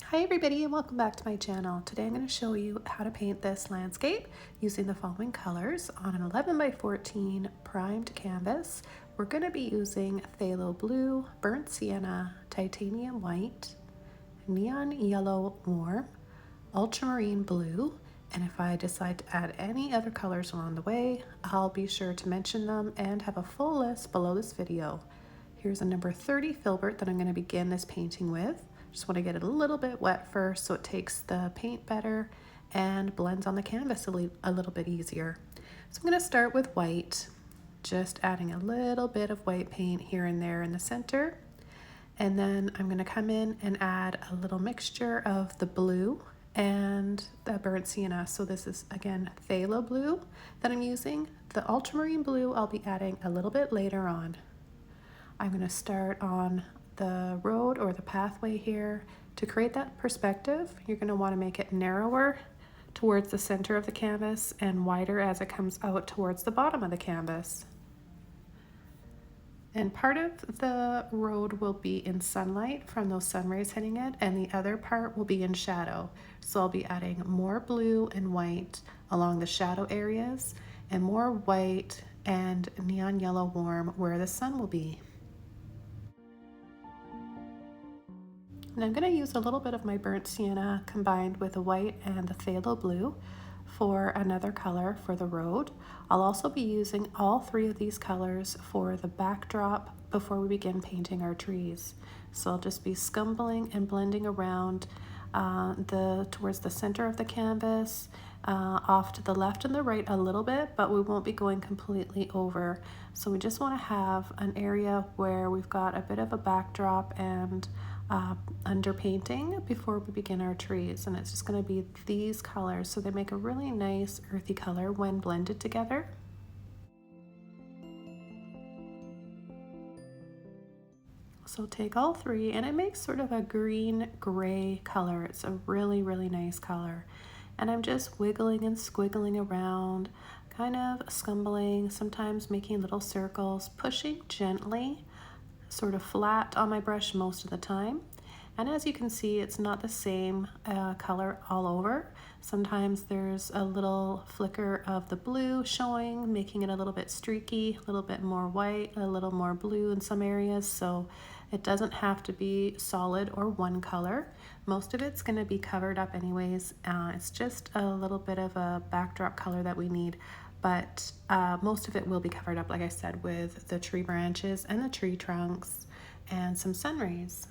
Hi everybody and welcome back to my channel. Today I'm going to show you how to paint this landscape using the following colors on an 11 by 14 primed canvas. We're going to be using phthalo blue, burnt sienna, titanium white, neon yellow warm, ultramarine blue, and if I decide to add any other colors along the way, I'll be sure to mention them and have a full list below this video. Here's a number 30 filbert that I'm going to begin this painting with. Just want to get it a little bit wet first so it takes the paint better and blends on the canvas a little bit easier. So I'm going to start with white, just adding a little bit of white paint here and there in the center. And then I'm going to come in and add a little mixture of the blue and the burnt sienna. So this is again phthalo blue that I'm using. The ultramarine blue I'll be adding a little bit later on. I'm going to start on the road or the pathway here. To create that perspective, you're going to want to make it narrower towards the center of the canvas and wider as it comes out towards the bottom of the canvas. And part of the road will be in sunlight from those sun rays hitting it, and the other part will be in shadow. So I'll be adding more blue and white along the shadow areas and more white and neon yellow warm where the sun will be. And I'm going to use a little bit of my burnt sienna combined with the white and the phthalo blue for another color for the road. I'll also be using all three of these colors for the backdrop before we begin painting our trees. So I'll just be scumbling and blending around towards the center of the canvas, off to the left and the right a little bit, but we won't be going completely over. So we just want to have an area where we've got a bit of a backdrop and underpainting before we begin our trees, and it's just going to be these colors, so they make a really nice earthy color when blended together. So take all three and it makes sort of a green gray color. It's a really nice color, and I'm just wiggling and squiggling around, kind of scumbling, sometimes making little circles, pushing gently, sort of flat on my brush most of the time. And as you can see, it's not the same color all over. Sometimes there's a little flicker of the blue showing, making it a little bit streaky, a little bit more white, a little more blue in some areas. So it doesn't have to be solid or one color. Most of it's going to be covered up anyways. It's just a little bit of a backdrop color that we need. But most of it will be covered up, like I said, with the tree branches and the tree trunks and some sun rays.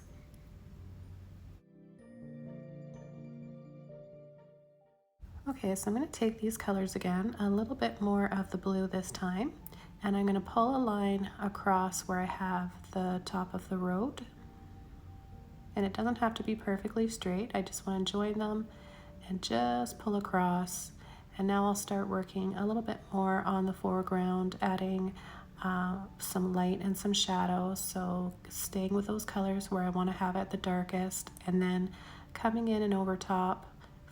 Okay, so I'm going to take these colors again, a little bit more of the blue this time, and I'm going to pull a line across where I have the top of the road. And it doesn't have to be perfectly straight, I just want to join them and just pull across. And now I'll start working a little bit more on the foreground, adding some light and some shadows. So staying with those colors where I want to have it the darkest, and then coming in and over top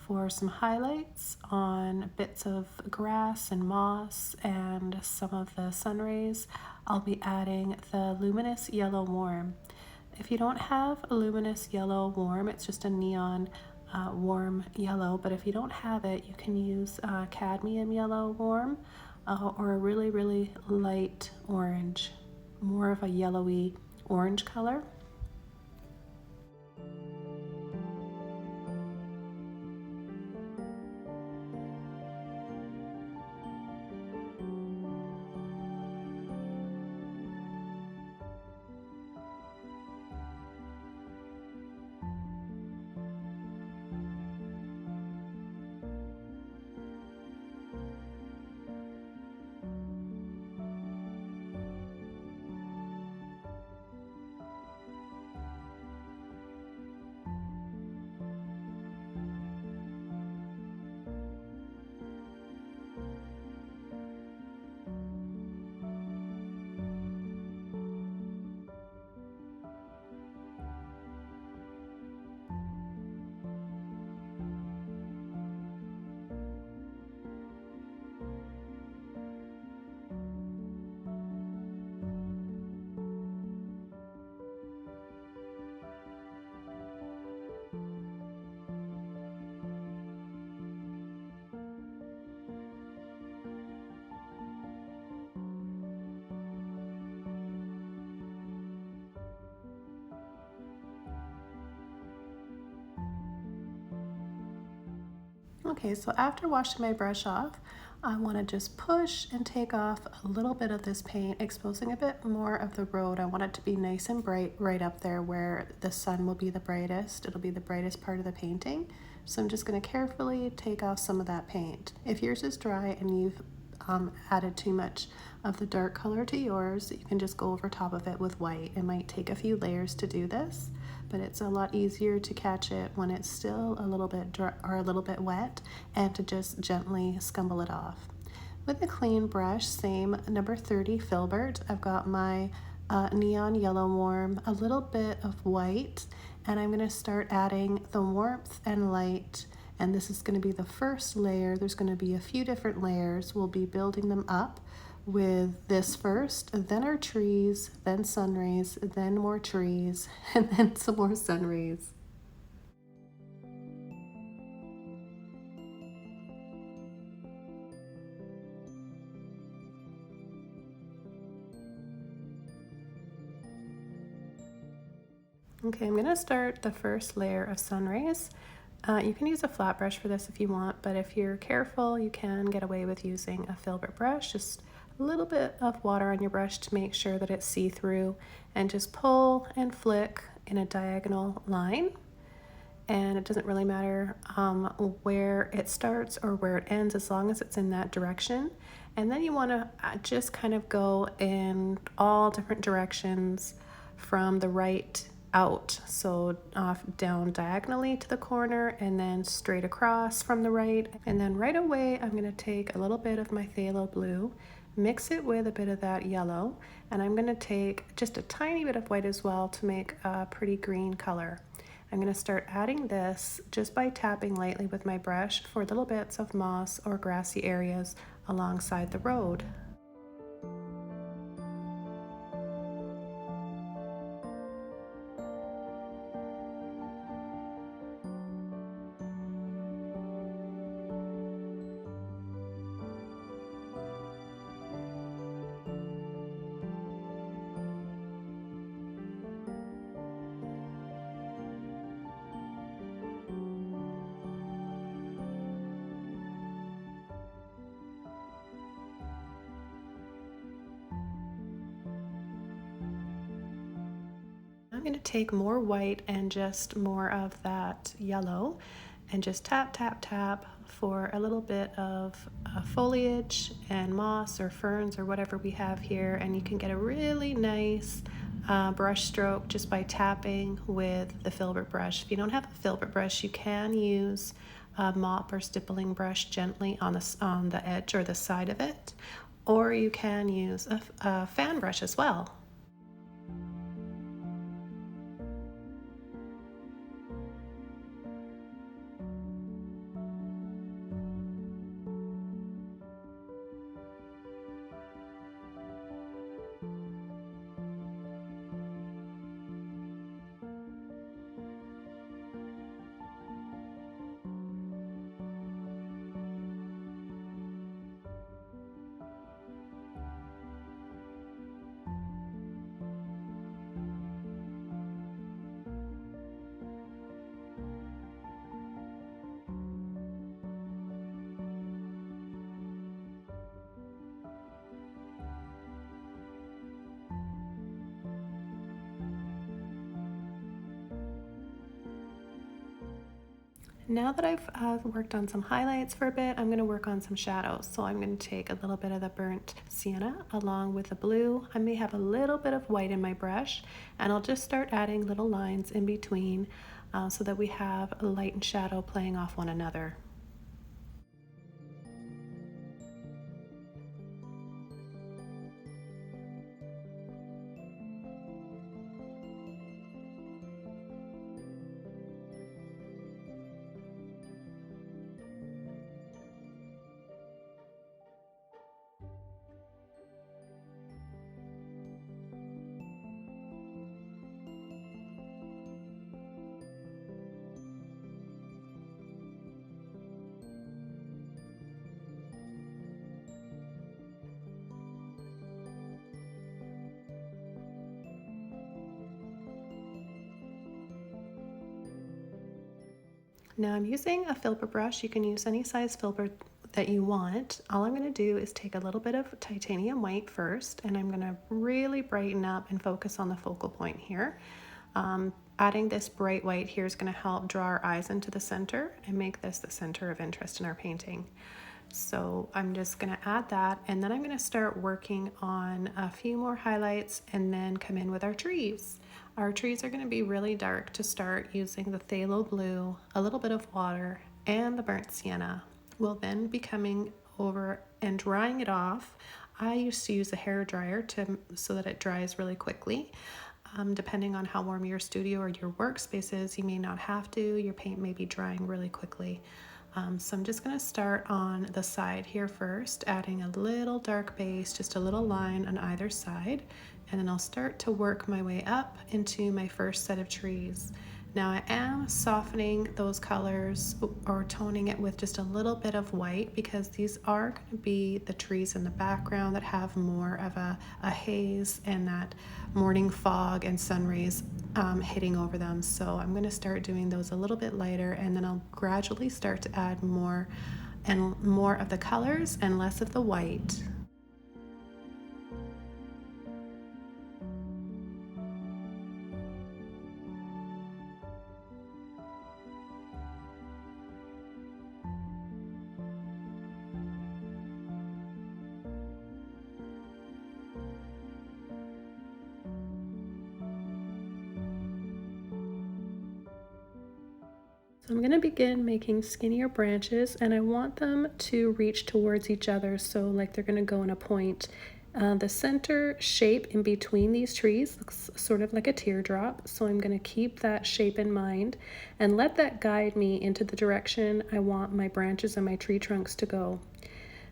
for some highlights on bits of grass and moss and some of the sun rays. I'll be adding the luminous yellow warm. If you don't have a luminous yellow warm, it's just a neon warm yellow, but if you don't have it, you can use cadmium yellow warm or a really light orange, more of a yellowy orange color. Okay, so after washing my brush off, I want to just push and take off a little bit of this paint, exposing a bit more of the road. I want it to be nice and bright right up there where the sun will be the brightest. It'll be the brightest part of the painting. So I'm just going to carefully take off some of that paint. If yours is dry and you've added too much of the dark color to yours, you can just go over top of it with white. It might take a few layers to do this, but it's a lot easier to catch it when it's still a little bit dry or a little bit wet, and to just gently scumble it off. With a clean brush, same number 30 filbert, I've got my neon yellow warm, a little bit of white, and I'm going to start adding the warmth and light. And this is going to be the first layer. There's going to be a few different layers. We'll be building them up with this first, then our trees, then sun rays, then more trees, and then some more sun rays. Okay, I'm going to start the first layer of sun rays. You can use a flat brush for this if you want, but if you're careful, you can get away with using a filbert brush. Just a little bit of water on your brush to make sure that it's see-through, and just pull and flick in a diagonal line. And it doesn't really matter where it starts or where it ends, as long as it's in that direction. And then you want to just kind of go in all different directions from the right out, so off down diagonally to the corner, and then straight across from the right. And then right away I'm going to take a little bit of my phthalo blue, mix it with a bit of that yellow, and I'm going to take just a tiny bit of white as well to make a pretty green color. I'm going to start adding this just by tapping lightly with my brush for little bits of moss or grassy areas alongside the road. I'm going to take more white and just more of that yellow, and just tap, tap, tap for a little bit of foliage and moss or ferns or whatever we have here. And you can get a really nice brush stroke just by tapping with the filbert brush. If you don't have a filbert brush, you can use a mop or stippling brush gently on the edge or the side of it, or you can use a fan brush as well. Now that I've worked on some highlights for a bit, I'm going to work on some shadows. So I'm going to take a little bit of the burnt sienna along with the blue. I may have a little bit of white in my brush, and I'll just start adding little lines in between so that we have light and shadow playing off one another. Now I'm using a filbert brush. You can use any size filbert that you want. All I'm going to do is take a little bit of titanium white first, and I'm going to really brighten up and focus on the focal point here. Adding this bright white here is going to help draw our eyes into the center and make this the center of interest in our painting. So I'm just going to add that, and then I'm going to start working on a few more highlights and then come in with our trees. Our trees are going to be really dark to start, using the phthalo blue, a little bit of water, and the burnt sienna. We'll then be coming over and drying it off. I used to use a hair dryer so that it dries really quickly. Depending on how warm your studio or your workspace is, you may not have to. Your paint may be drying really quickly. So I'm just going to start on the side here first, adding a little dark base, just a little line on either side, and then I'll start to work my way up into my first set of trees. Now I am softening those colors or toning it with just a little bit of white, because these are going to be the trees in the background that have more of a haze and that morning fog and sun rays hitting over them. So I'm going to start doing those a little bit lighter, and then I'll gradually start to add more and more of the colors and less of the white. So I'm going to begin making skinnier branches, and I want them to reach towards each other, so like they're going to go in a point. The center shape in between these trees looks sort of like a teardrop, so I'm going to keep that shape in mind and let that guide me into the direction I want my branches and my tree trunks to go.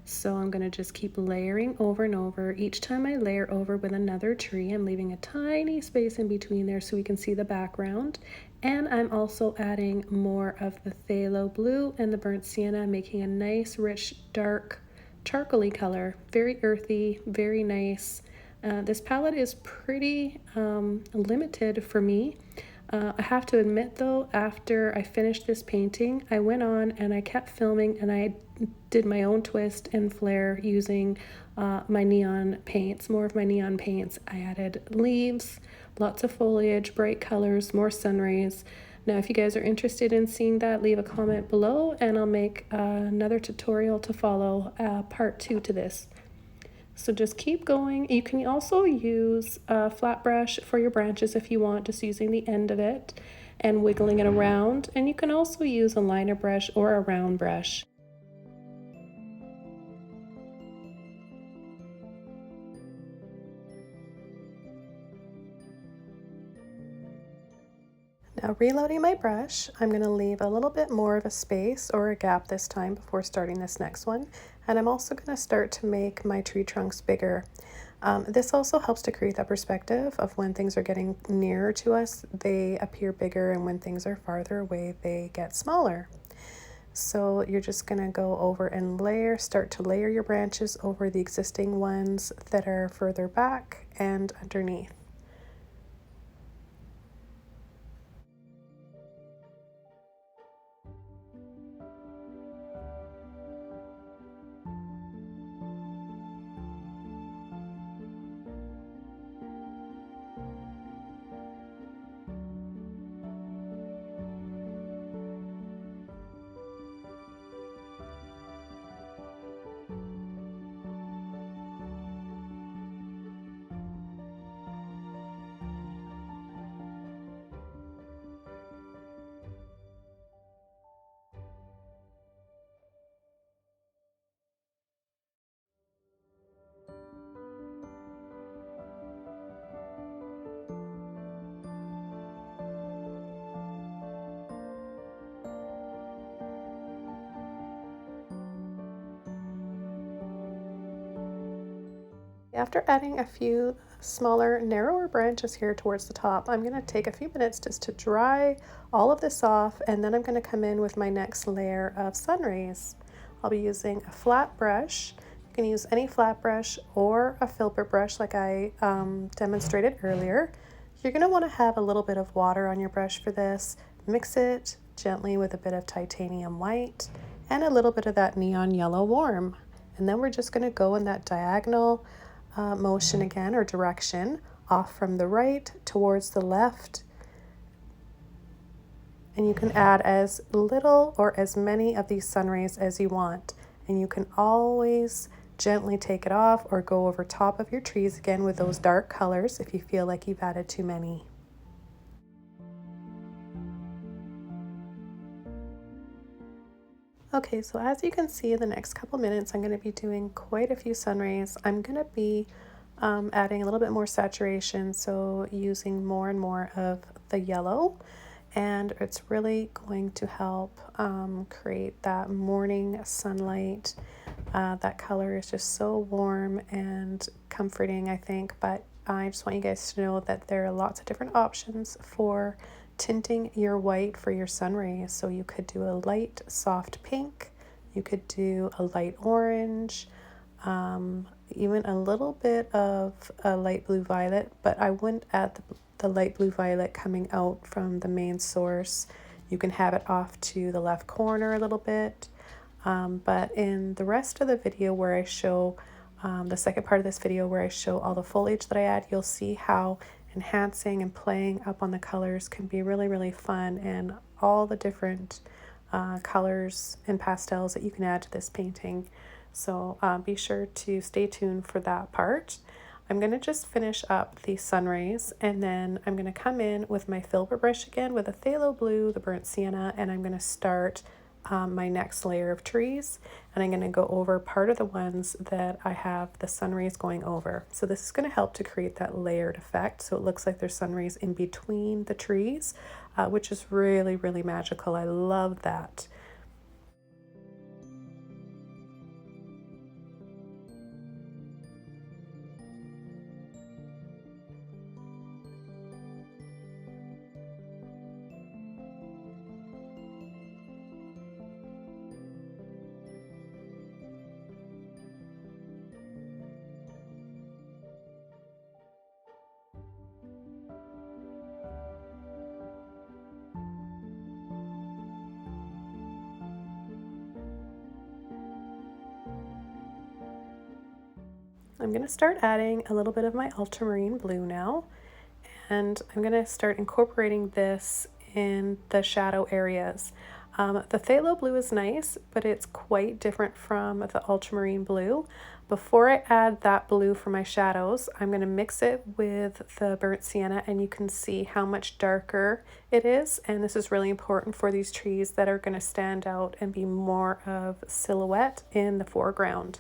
So I'm going to just keep layering over and over. Each time I layer over with another tree, I'm leaving a tiny space in between there so we can see the background. And I'm also adding more of the phthalo blue and the burnt sienna, making a nice, rich, dark, charcoaly color. Very earthy, very nice. This palette is pretty limited for me. I have to admit though, after I finished this painting, I went on and I kept filming, and I did my own twist and flair using my neon paints, more of my neon paints. I added leaves, lots of foliage, bright colors, more sun rays. Now, if you guys are interested in seeing that, leave a comment below and I'll make another tutorial to follow, part 2 to this. So just keep going. You can also use a flat brush for your branches if you want, just using the end of it and wiggling it around. And you can also use a liner brush or a round brush. Now reloading my brush, I'm going to leave a little bit more of a space or a gap this time before starting this next one. And I'm also going to start to make my tree trunks bigger. This also helps to create that perspective of when things are getting nearer to us, they appear bigger, and when things are farther away, they get smaller. So you're just going to go over and start to layer your branches over the existing ones that are further back and underneath. After adding a few smaller, narrower branches here towards the top, I'm going to take a few minutes just to dry all of this off, and then I'm going to come in with my next layer of sun rays. I'll be using a flat brush. You can use any flat brush or a filbert brush like I demonstrated earlier. You're going to want to have a little bit of water on your brush for this. Mix it gently with a bit of titanium white and a little bit of that neon yellow warm. And then we're just going to go in that diagonal motion again, or direction, off from the right towards the left. And you can add as little or as many of these sun rays as you want. And you can always gently take it off or go over top of your trees again with those dark colors if you feel like you've added too many. Okay, so as you can see in the next couple minutes, I'm going to be doing quite a few sun rays. I'm going to be adding a little bit more saturation, so using more and more of the yellow, and it's really going to help create that morning sunlight. That color is just so warm and comforting, I think, but I just want you guys to know that there are lots of different options for tinting your white for your sun rays. So you could do a light soft pink, you could do a light orange, even a little bit of a light blue violet, but I wouldn't add the light blue violet coming out from the main source. You can have it off to the left corner a little bit, but in the rest of the video where I show the second part of this video where I show all the foliage that I add, you'll see how enhancing and playing up on the colors can be really, really fun, and all the different colors and pastels that you can add to this painting. So be sure to stay tuned for that part. I'm going to just finish up the sun rays, and then I'm going to come in with my filbert brush again with a phthalo blue, the burnt sienna, and I'm going to start my next layer of trees, and I'm going to go over part of the ones that I have the sun rays going over. So this is going to help to create that layered effect, so it looks like there's sun rays in between the trees, which is really, really magical. I love that. I'm going to start adding a little bit of my ultramarine blue now, and I'm going to start incorporating this in the shadow areas. The phthalo blue is nice, but it's quite different from the ultramarine blue. Before I add that blue for my shadows, I'm going to mix it with the burnt sienna, and you can see how much darker it is. And this is really important for these trees that are going to stand out and be more of silhouette in the foreground.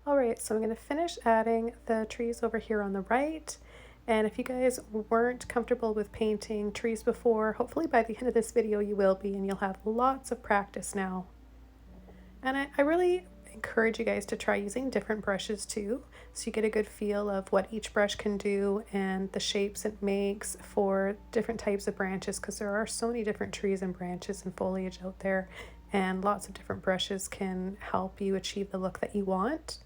All right, so I'm going to finish adding the trees over here on the right. And if you guys weren't comfortable with painting trees before, hopefully by the end of this video you will be, and you'll have lots of practice now. And I really encourage you guys to try using different brushes too, so you get a good feel of what each brush can do and the shapes it makes for different types of branches, because there are so many different trees and branches and foliage out there, and lots of different brushes can help you achieve the look that you want.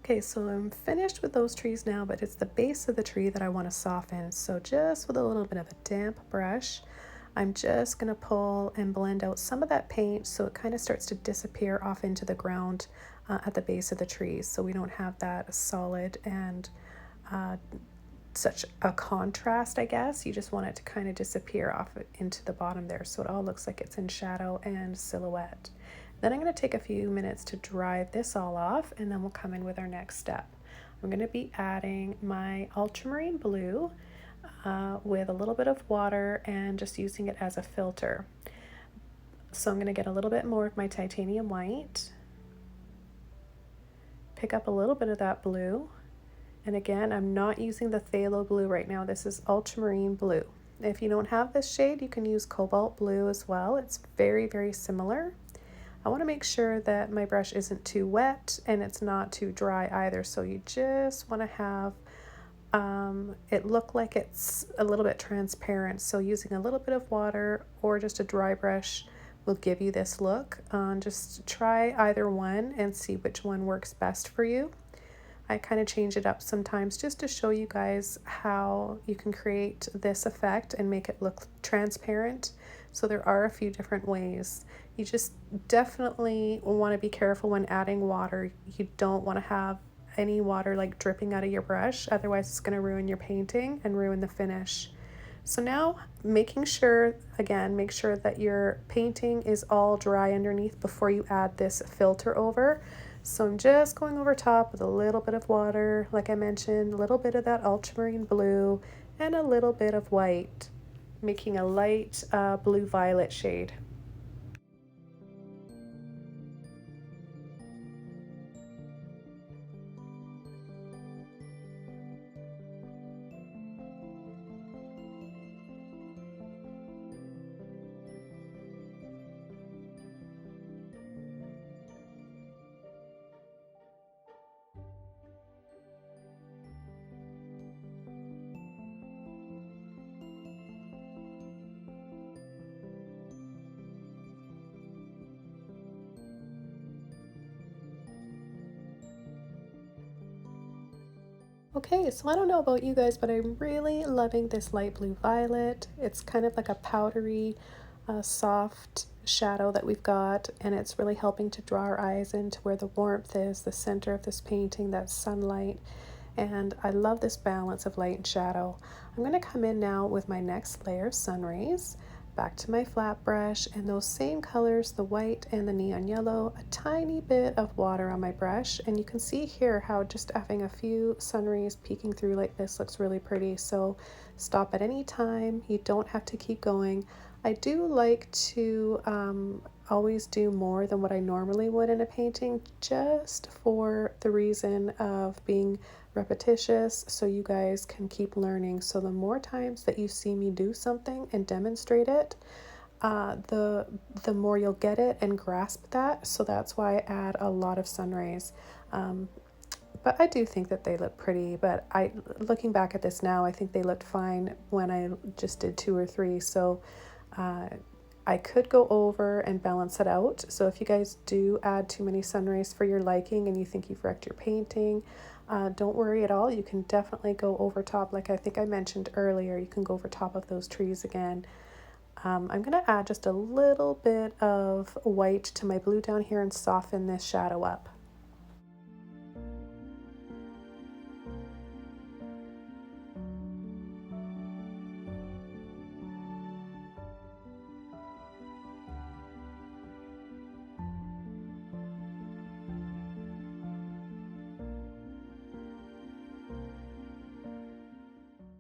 Okay, so I'm finished with those trees now, but it's the base of the tree that I want to soften. So just with a little bit of a damp brush, I'm just going to pull and blend out some of that paint so it kind of starts to disappear off into the ground at the base of the trees, so we don't have that solid and such a contrast, I guess. You just want it to kind of disappear off into the bottom there, so it all looks like it's in shadow and silhouette. Then I'm going to take a few minutes to dry this all off, and then we'll come in with our next step. I'm going to be adding my ultramarine blue with a little bit of water and just using it as a filter. So I'm going to get a little bit more of my titanium white, pick up a little bit of that blue, and again, I'm not using the phthalo blue right now. This is ultramarine blue. If you don't have this shade, you can use cobalt blue as well. It's very, very similar. I want to make sure that my brush isn't too wet and it's not too dry either. So you just want to have it look like it's a little bit transparent. So using a little bit of water or just a dry brush will give you this look. Just try either one and see which one works best for you. I kind of change it up sometimes just to show you guys how you can create this effect and make it look transparent. So there are a few different ways. You just definitely want to be careful when adding water. You don't want to have any water like dripping out of your brush, otherwise it's going to ruin your painting and ruin the finish. So now making sure, again, make sure that your painting is all dry underneath before you add this filter over. So I'm just going over top with a little bit of water, like I mentioned, a little bit of that ultramarine blue and a little bit of white, making a light blue-violet shade. Okay, so I don't know about you guys, but I'm really loving this light blue violet. It's kind of like a powdery, soft shadow that we've got, and it's really helping to draw our eyes into where the warmth is, the center of this painting, that sunlight. And I love this balance of light and shadow. I'm going to come in now with my next layer of sun rays. Back to my flat brush, and those same colors, the white and the neon yellow, a tiny bit of water on my brush, and you can see here how just having a few sun rays peeking through like this looks really pretty. So stop at any time, you don't have to keep going. I do like to always do more than what I normally would in a painting, just for the reason of being repetitious, so you guys can keep learning. So the more times that you see me do something and demonstrate it, the more you'll get it and grasp that. So that's why I add a lot of sun rays. But I do think that they look pretty, but looking back at this now, I think they looked fine when I just did 2 or 3. So I could go over and balance it out. So if you guys do add too many sun rays for your liking and you think you've wrecked your painting, don't worry at all. You can definitely go over top, like I think I mentioned earlier, you can go over top of those trees again. I'm going to add just a little bit of white to my blue down here and soften this shadow up.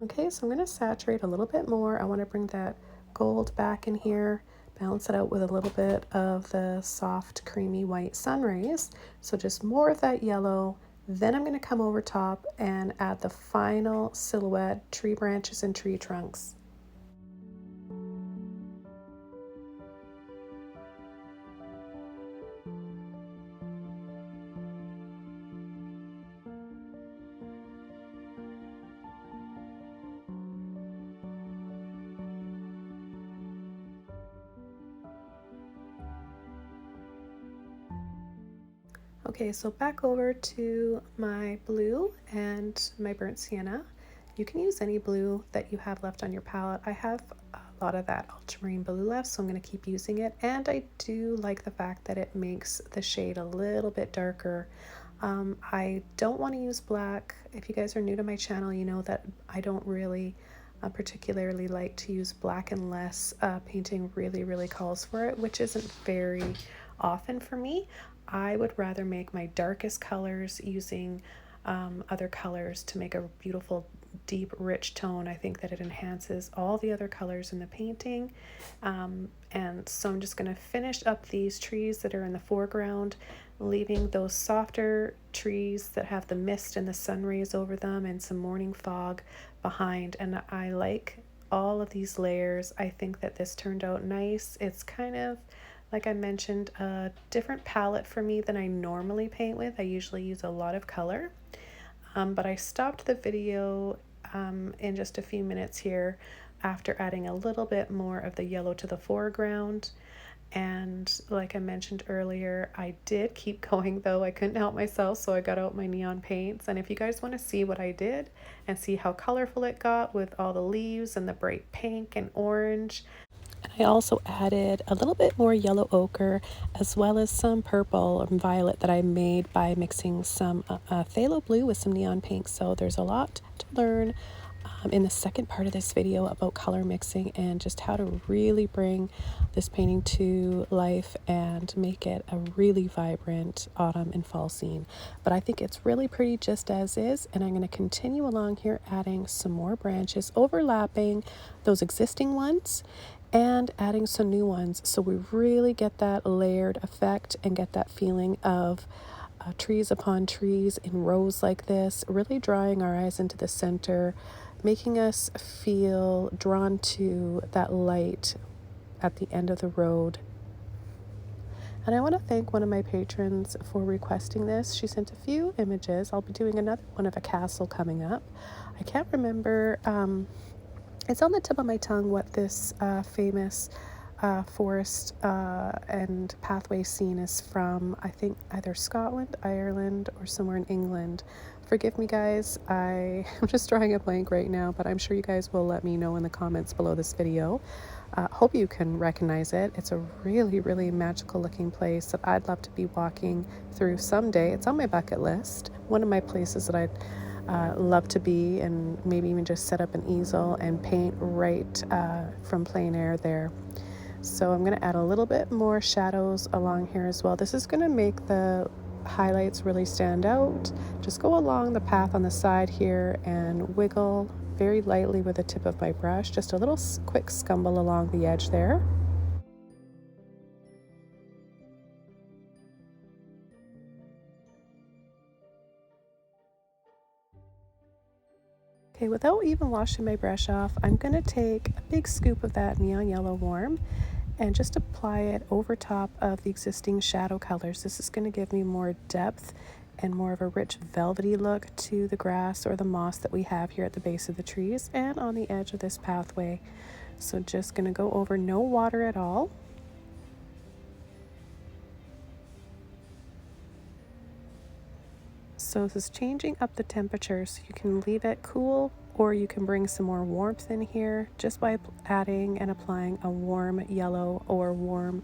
Okay, so I'm going to saturate a little bit more. I want to bring that gold back in here, balance it out with a little bit of the soft, creamy white sun rays. So just more of that yellow. Then I'm going to come over top and add the final silhouette, tree branches and tree trunks. Okay, so back over to my blue and my burnt sienna. You can use any blue that you have left on your palette. I have a lot of that ultramarine blue left, so I'm going to keep using it. And I do like the fact that it makes the shade a little bit darker. I don't want to use black. If you guys are new to my channel, you know that I don't really particularly like to use black unless painting really calls for it, which isn't very often for me. I would rather make my darkest colors using other colors to make a beautiful deep rich tone. I think that it enhances all the other colors in the painting. And so I'm just going to finish up these trees that are in the foreground, leaving those softer trees that have the mist and the sun rays over them and some morning fog behind. And I like all of these layers. I think that this turned out nice. It's kind of, like I mentioned, a different palette for me than I normally paint with. I usually use a lot of color, but I stopped the video in just a few minutes here after adding a little bit more of the yellow to the foreground. And like I mentioned earlier, I did keep going though. I couldn't help myself, so I got out my neon paints. And if you guys want to see what I did and see how colorful it got with all the leaves and the bright pink and orange, I also added a little bit more yellow ochre as well as some purple and violet that I made by mixing some phthalo blue with some neon pink. So there's a lot to learn in the second part of this video about color mixing and just how to really bring this painting to life and make it a really vibrant autumn and fall scene. But I think it's really pretty just as is, and I'm going to continue along here adding some more branches, overlapping those existing ones and adding some new ones, so we really get that layered effect and get that feeling of trees upon trees in rows like this, really drawing our eyes into the center, making us feel drawn to that light at the end of the road. And I want to thank one of my patrons for requesting this. She sent a few images. I'll be doing another one of a castle coming up. I can't remember, it's on the tip of my tongue what this famous forest and pathway scene is from. I think either Scotland, Ireland, or somewhere in England. Forgive me guys, I'm just drawing a blank right now, but I'm sure you guys will let me know in the comments below this video. Hope you can recognize it. It's a really magical looking place that I'd love to be walking through someday. It's on my bucket list. One of my places that I'd love to be, and maybe even just set up an easel and paint right from plein air there. So I'm going to add a little bit more shadows along here as well. This is going to make the highlights really stand out. Just go along the path on the side here and wiggle very lightly with the tip of my brush, just a little quick scumble along the edge there. Okay, without even washing my brush off, I'm going to take a big scoop of that neon yellow warm and just apply it over top of the existing shadow colors. This is going to give me more depth and more of a rich velvety look to the grass or the moss that we have here at the base of the trees and on the edge of this pathway. So just going to go over, no water at all. So this is changing up the temperature, so you can leave it cool or you can bring some more warmth in here just by adding and applying a warm yellow or warm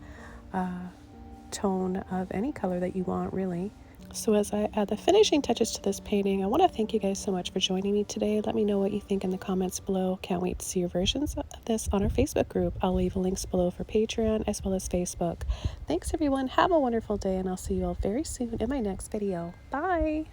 tone of any color that you want, really. So as I add the finishing touches to this painting, I want to thank you guys so much for joining me today. Let me know what you think in the comments below. Can't wait to see your versions of this on our Facebook group. I'll leave links below for Patreon as well as Facebook. Thanks everyone. Have a wonderful day, and I'll see you all very soon in my next video. Bye!